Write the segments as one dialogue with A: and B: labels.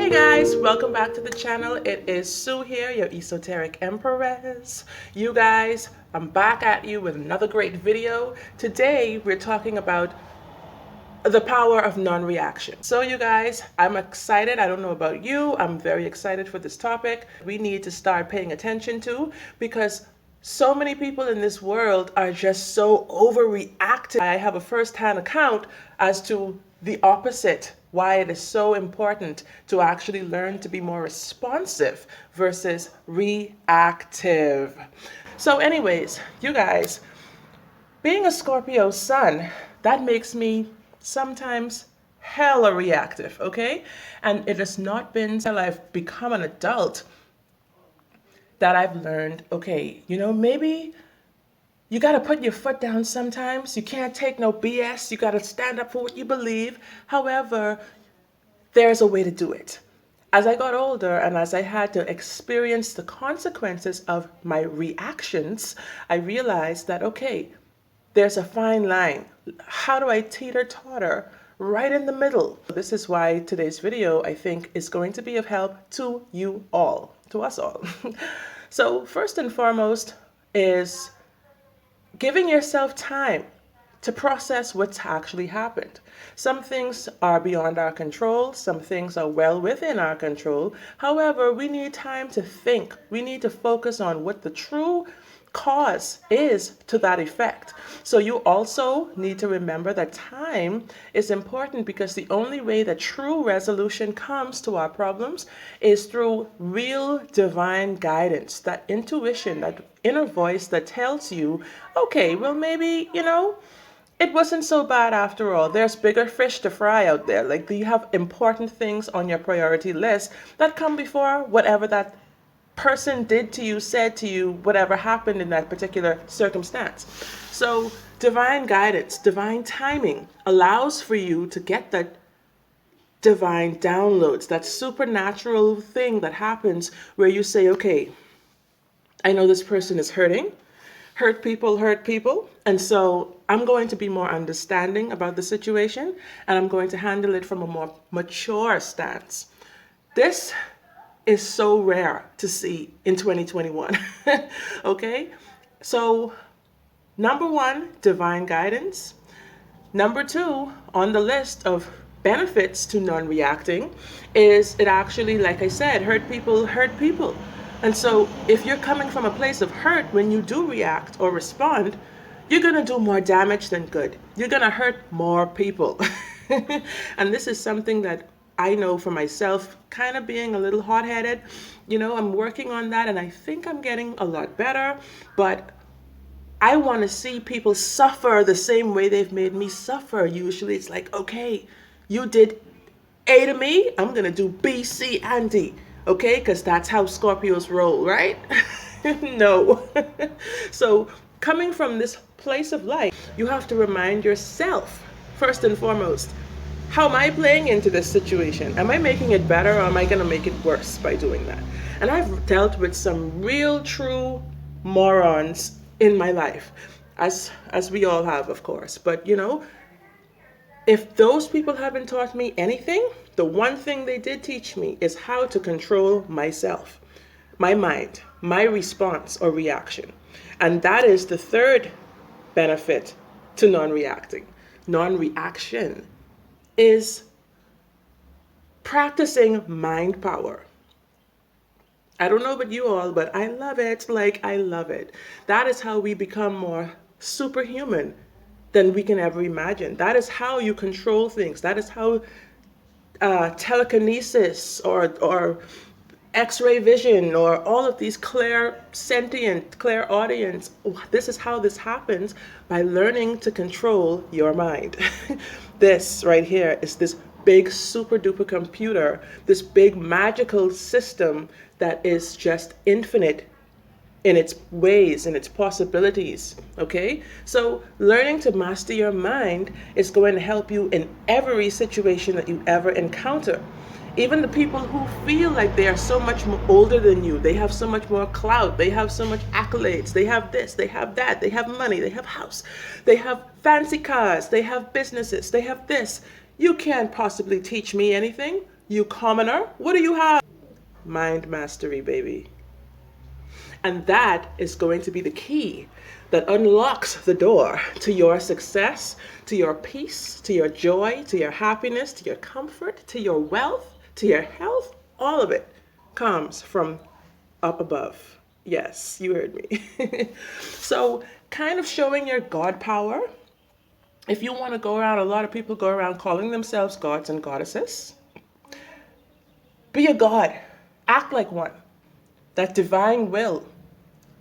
A: Hey guys, welcome back to the channel. It is Sue here, your esoteric empress. You guys, I'm back at you with another great video. Today we're talking about the power of non-reaction. So you guys, I'm excited. I don't know about you. I'm very excited for this topic. We need to start paying attention to because so many people in this world are just so overreactive. I have a first-hand account as to the opposite, why it is so important to actually learn to be more responsive versus reactive. So anyways, you guys, being a Scorpio sun, that makes me sometimes hella reactive, okay? And it has not been until I've become an adult that I've learned, okay, maybe you got to put your foot down sometimes. You can't take no BS. You got to stand up for what you believe. However, there's a way to do it. As I got older and as I had to experience the consequences of my reactions, I realized that, okay, there's a fine line. How do I teeter-totter right in the middle? This is why today's video, I think, is going to be of help to you all, to us all. So first and foremost is giving yourself time to process what's actually happened. Some things are beyond our control. Some things are well within our control. However, we need time to think. We need to focus on what the true cause is to that effect. So you also need to remember that time is important because the only way that true resolution comes to our problems is through real divine guidance, that intuition, that inner voice that tells you, okay, well, maybe, it wasn't so bad after all. There's bigger fish to fry out there. Like, you have important things on your priority list that come before whatever that person did to you, said to you, whatever happened in that particular circumstance. So divine guidance, divine timing allows for you to get that divine downloads, that supernatural thing that happens where you say, okay, I know this person is hurting. Hurt people. And so I'm going to be more understanding about the situation and I'm going to handle it from a more mature stance. This is so rare to see in 2021. Okay? So, number one, divine guidance. Number two, on the list of benefits to non-reacting is it actually, like I said, hurt people. And so if you're coming from a place of hurt, when you do react or respond, you're going to do more damage than good. You're going to hurt more people. And this is something that I know for myself, kind of being a little hot-headed, I'm working on that and I think I'm getting a lot better, but I want to see people suffer the same way they've made me suffer. Usually it's like, okay, you did A to me, I'm going to do B, C, and D, okay? Because that's how Scorpios roll, right? No. So coming from this place of light, you have to remind yourself, first and foremost, how am I playing into this situation? Am I making it better or am I going to make it worse by doing that? And I've dealt with some real true morons in my life, as we all have, of course. But, if those people haven't taught me anything, the one thing they did teach me is how to control myself, my mind, my response or reaction. And that is the third benefit to non-reacting. Non-reaction is practicing mind power. I don't know about you all, but I love it. I love it. That is how we become more superhuman than we can ever imagine. That is how you control things. That is how telekinesis or X-ray vision or all of these clairaudience, this is how this happens by learning to control your mind. This right here is this big super duper computer, this big magical system that is just infinite in its ways and its possibilities, okay? So learning to master your mind is going to help you in every situation that you ever encounter. Even the people who feel like they are so much more older than you, they have so much more clout, they have so much accolades, they have this, they have that, they have money, they have house, they have fancy cars, they have businesses, they have this. You can't possibly teach me anything. You commoner, what do you have? Mind mastery, baby. And that is going to be the key that unlocks the door to your success, to your peace, to your joy, to your happiness, to your comfort, to your wealth, to your health. All of it comes from up above. Yes, you heard me. So, kind of showing your God power. If you want to go around, a lot of people go around calling themselves gods and goddesses. Be a god. Act like one. That divine will,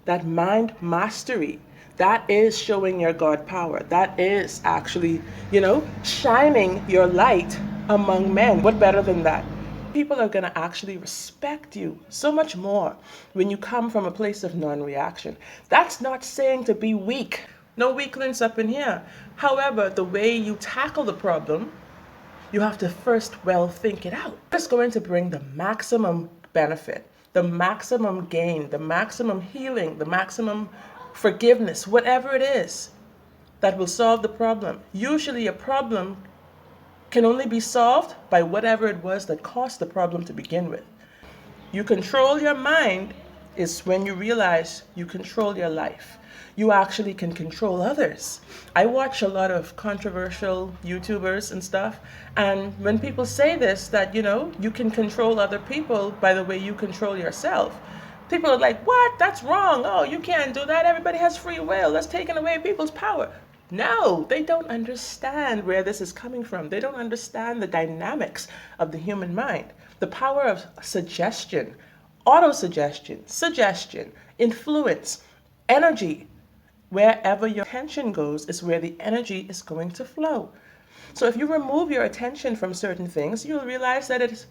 A: that mind mastery, that is showing your God power. That is actually, shining your light among men. What better than that? People are going to actually respect you so much more when you come from a place of non-reaction. That's not saying to be weak. No weaklings up in here. However, the way you tackle the problem, you have to first well think it out. It's going to bring the maximum benefit, the maximum gain, the maximum healing, the maximum forgiveness, whatever it is that will solve the problem. Usually a problem can only be solved by whatever it was that caused the problem to begin with. You control your mind is when you realize you control your life. You actually can control others. I watch a lot of controversial YouTubers and stuff, and when people say this, that you can control other people by the way you control yourself, people are like, what? That's wrong. Oh, you can't do that. Everybody has free will. That's taking away people's power. No, they don't understand where this is coming from. They don't understand the dynamics of the human mind. The power of suggestion, autosuggestion, suggestion, influence, energy. Wherever your attention goes is where the energy is going to flow. So if you remove your attention from certain things, you'll realize that it's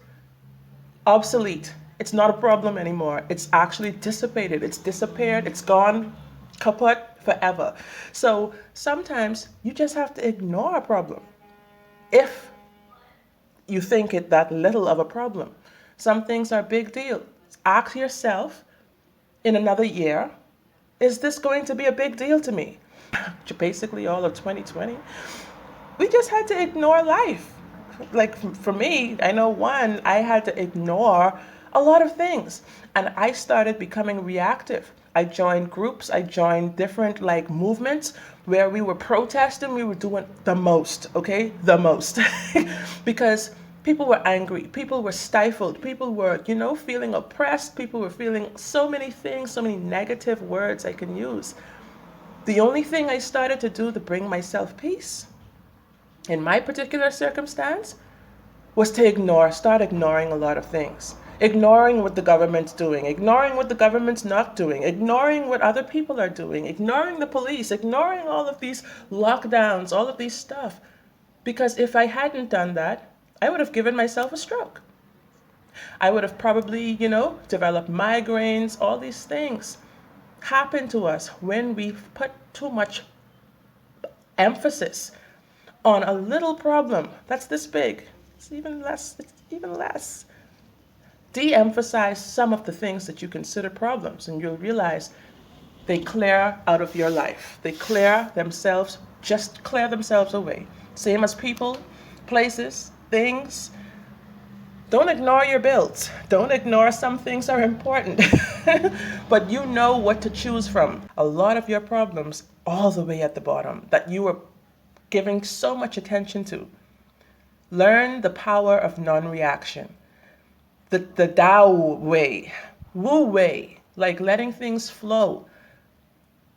A: obsolete. It's not a problem anymore. It's actually dissipated. It's disappeared. It's gone kaput forever. So sometimes you just have to ignore a problem if you think it that little of a problem. Some things are big deal. Ask yourself in another year, is this going to be a big deal to me? Basically all of 2020, we just had to ignore life. Like for me, I know I had to ignore a lot of things. And I started becoming reactive. I joined groups, I joined different movements where we were protesting, we were doing the most, okay? The most. Because people were angry, people were stifled, people were, feeling oppressed, people were feeling so many things, so many negative words I can use. The only thing I started to do to bring myself peace in my particular circumstance was to start ignoring a lot of things. Ignoring what the government's doing, ignoring what the government's not doing, ignoring what other people are doing, ignoring the police, ignoring all of these lockdowns, all of these stuff. Because if I hadn't done that, I would have given myself a stroke. I would have probably, developed migraines. All these things happen to us when we put too much emphasis on a little problem that's this big. It's even less. De-emphasize some of the things that you consider problems, and you'll realize they clear out of your life. They clear themselves away. Same as people, places, things. Don't ignore your bills. Don't ignore some things are important. But you know what to choose from. A lot of your problems all the way at the bottom that you were giving so much attention to. Learn the power of non-reaction. The Tao way, Wu way, like letting things flow.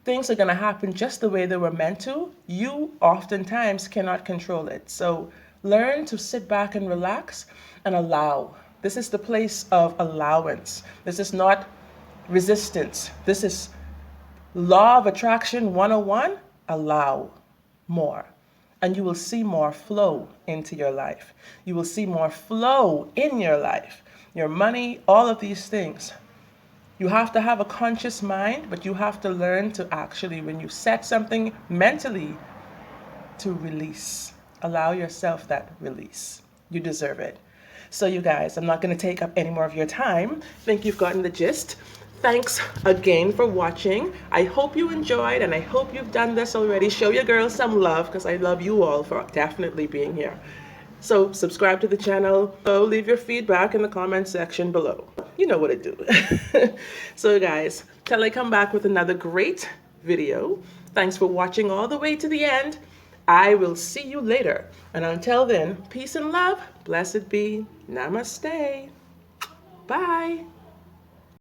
A: Things are going to happen just the way they were meant to. You oftentimes cannot control it. So learn to sit back and relax and allow. This is the place of allowance. This is not resistance. This is Law of Attraction 101. Allow more. And you will see more flow into your life. You will see more flow in your life. Your money, all of these things. You have to have a conscious mind, but you have to learn to actually, when you set something mentally, to release. Allow yourself that release. You deserve it. So you guys, I'm not going to take up any more of your time. I think you've gotten the gist. Thanks again for watching. I hope you enjoyed, and I hope you've done this already. Show your girls some love, because I love you all for definitely being here. So subscribe to the channel. Leave your feedback in the comment section below. You know what to do. So guys, till I come back with another great video, thanks for watching all the way to the end. I will see you later. And until then, peace and love. Blessed be. Namaste. Bye.